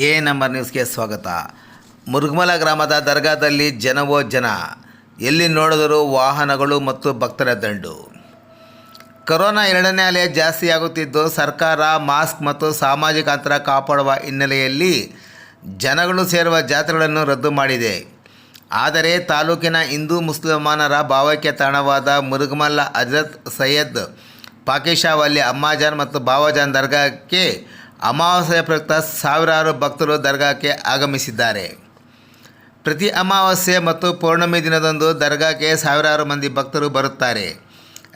A number ನ್ಯೂಸ್ಗೆ ಸ್ವಾಗತ. ಮುರುಗಮಲ ಗ್ರಾಮದ ದರ್ಗಾದಲ್ಲಿ ಜನವೋ ಜನ, ಎಲ್ಲಿ ನೋಡಿದರೂ ವಾಹನಗಳು ಮತ್ತು ಭಕ್ತರ ದಂಡು. ಕೊರೋನಾ ಎರಡನೇ ಅಲೆ ಜಾಸ್ತಿಯಾಗುತ್ತಿದ್ದು, ಸರ್ಕಾರ ಮಾಸ್ಕ್ ಮತ್ತು ಸಾಮಾಜಿಕ ಅಂತರ ಕಾಪಾಡುವ ಹಿನ್ನೆಲೆಯಲ್ಲಿ ಜನಗಳು ಸೇರುವ ಜಾತ್ರೆಗಳನ್ನು ರದ್ದು ಮಾಡಿದೆ. ಆದರೆ ತಾಲೂಕಿನ ಹಿಂದೂ ಮುಸಲ್ಮಾನರ ಭಾವೈಕ್ಯ ತಾಣವಾದ ಮುರುಗಮಲ್ಲ ಹಜರತ್ ಸೈಯದ್ ಪಾಕೀಶಾವಲ್ಲಿ ಅಮ್ಮಾಜಾನ್ ಮತ್ತು ಬಾವಾಜಾನ್ ದರ್ಗಾಕ್ಕೆ ಅಮಾವಾಸ್ಯೆಯ ಪ್ರಯುಕ್ತ ಸಾವಿರಾರು ಭಕ್ತರು ದರ್ಗಾಕ್ಕೆ ಆಗಮಿಸಿದ್ದಾರೆ. ಪ್ರತಿ ಅಮಾವಾಸ್ಯೆ ಮತ್ತು ಪೌರ್ಣಮಿ ದಿನದಂದು ದರ್ಗಾಕ್ಕೆ ಸಾವಿರಾರು ಮಂದಿ ಭಕ್ತರು ಬರುತ್ತಾರೆ.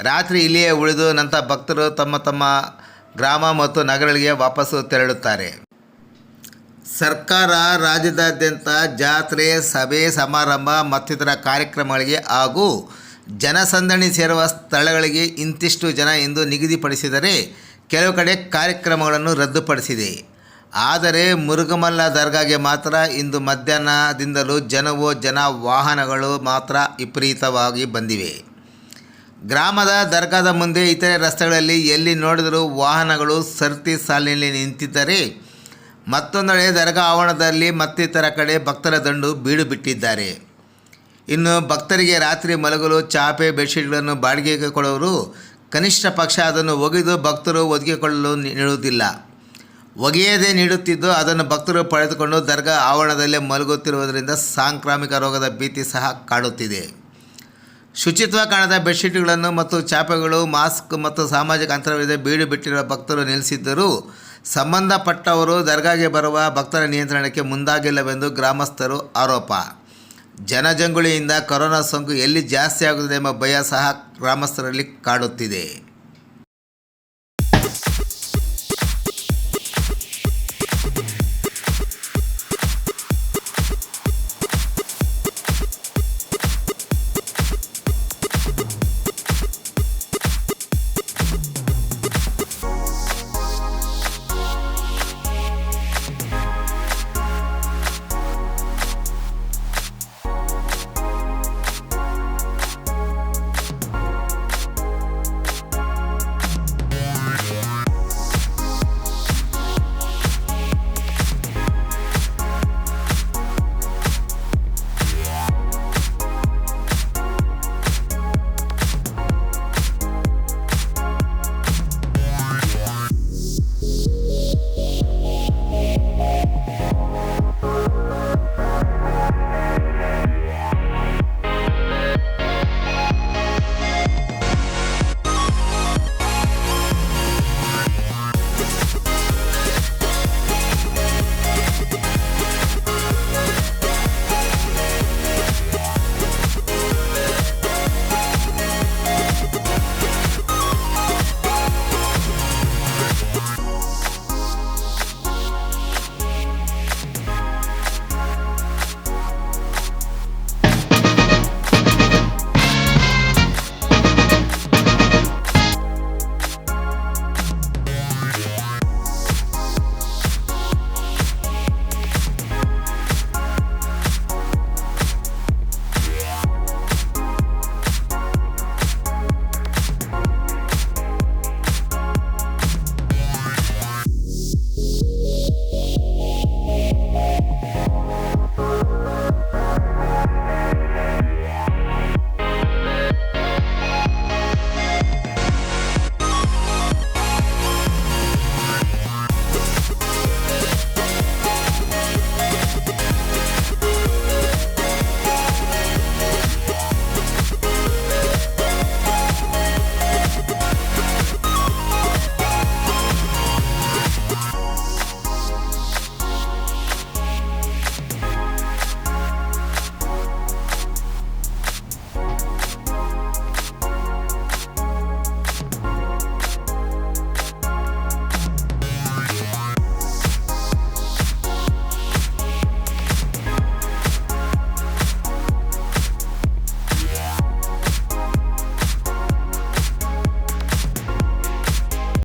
ರಾತ್ರಿ ಇಲ್ಲಿಯೇ ಉಳಿದು ನಂತರ ಭಕ್ತರು ತಮ್ಮ ತಮ್ಮ ಗ್ರಾಮ ಮತ್ತು ನಗರಗಳಿಗೆ ವಾಪಸ್ಸು ತೆರಳುತ್ತಾರೆ. ಸರ್ಕಾರ ರಾಜ್ಯದಾದ್ಯಂತ ಜಾತ್ರೆ, ಸಭೆ, ಸಮಾರಂಭ ಮತ್ತಿತರ ಕಾರ್ಯಕ್ರಮಗಳಿಗೆ ಹಾಗೂ ಜನಸಂದಣಿ ಸೇರುವ ಸ್ಥಳಗಳಿಗೆ ಇಂತಿಷ್ಟು ಜನ ಎಂದು ನಿಗದಿಪಡಿಸಿದರೆ, ಕೆಲವು ಕಡೆ ಕಾರ್ಯಕ್ರಮಗಳನ್ನು ರದ್ದುಪಡಿಸಿದೆ. ಆದರೆ ಮುರುಗಮಲ್ಲ ದರ್ಗಾಗೆ ಮಾತ್ರ ಇಂದು ಮಧ್ಯಾಹ್ನದಿಂದಲೂ ಜನವೋ ಜನ, ವಾಹನಗಳು ಮಾತ್ರ ವಿಪರೀತವಾಗಿ ಬಂದಿವೆ. ಗ್ರಾಮದ ದರ್ಗಾದ ಮುಂದೆ ಇತರೆ ರಸ್ತೆಗಳಲ್ಲಿ ಎಲ್ಲಿ ನೋಡಿದರೂ ವಾಹನಗಳು ಸರತಿ ಸಾಲಿನಲ್ಲಿ ನಿಂತಿದ್ದರೆ, ಮತ್ತೊಂದೆಡೆ ದರ್ಗಾ ಆವರಣದಲ್ಲಿ ಮತ್ತಿತರ ಕಡೆ ಭಕ್ತರ ದಂಡು ಬೀಡು ಬಿಟ್ಟಿದ್ದಾರೆ. ಇನ್ನು ಭಕ್ತರಿಗೆ ರಾತ್ರಿ ಮಲಗಲು ಚಾಪೆ, ಬೆಡ್ಶೀಟ್ಗಳನ್ನು ಬಾಡಿಗೆಗೆ ಕೊಡುವರು. ಕನಿಷ್ಠ ಪಕ್ಷ ಅದನ್ನು ಒಗೆದು ಭಕ್ತರು ಒದಗಿಕೊಳ್ಳಲು ನೀಡುವುದಿಲ್ಲ. ಒಗೆಯದೇ ನೀಡುತ್ತಿದ್ದು ಅದನ್ನು ಭಕ್ತರು ಪಡೆದುಕೊಂಡು ದರ್ಗಾ ಆವರಣದಲ್ಲೇ ಮಲಗುತ್ತಿರುವುದರಿಂದ ಸಾಂಕ್ರಾಮಿಕ ರೋಗದ ಭೀತಿ ಸಹ ಕಾಡುತ್ತಿದೆ. ಶುಚಿತ್ವ ಕಾಣದ ಬೆಡ್ಶೀಟ್ಗಳನ್ನು ಮತ್ತು ಚಾಪೆಗಳು, ಮಾಸ್ಕ್ ಮತ್ತು ಸಾಮಾಜಿಕ ಅಂತರವಿಲ್ಲದೆ ಬೀಡು ಬಿಟ್ಟಿರುವ ಭಕ್ತರು ನಿಲ್ಲಿಸಿದ್ದರೂ ಸಂಬಂಧಪಟ್ಟವರು ದರ್ಗಾಗೆ ಬರುವ ಭಕ್ತರ ನಿಯಂತ್ರಣಕ್ಕೆ ಮುಂದಾಗಿಲ್ಲವೆಂದು ಗ್ರಾಮಸ್ಥರು ಆರೋಪ. ಜನಜಂಗುಳಿಯಿಂದ ಕೊರೋನಾ ಸೋಂಕು ಎಲ್ಲಿ ಜಾಸ್ತಿ ಆಗುತ್ತದೆ ಎಂಬ ಭಯ ಸಹ ಗ್ರಾಮಸ್ಥರಲ್ಲಿ ಕಾಡುತ್ತಿದೆ.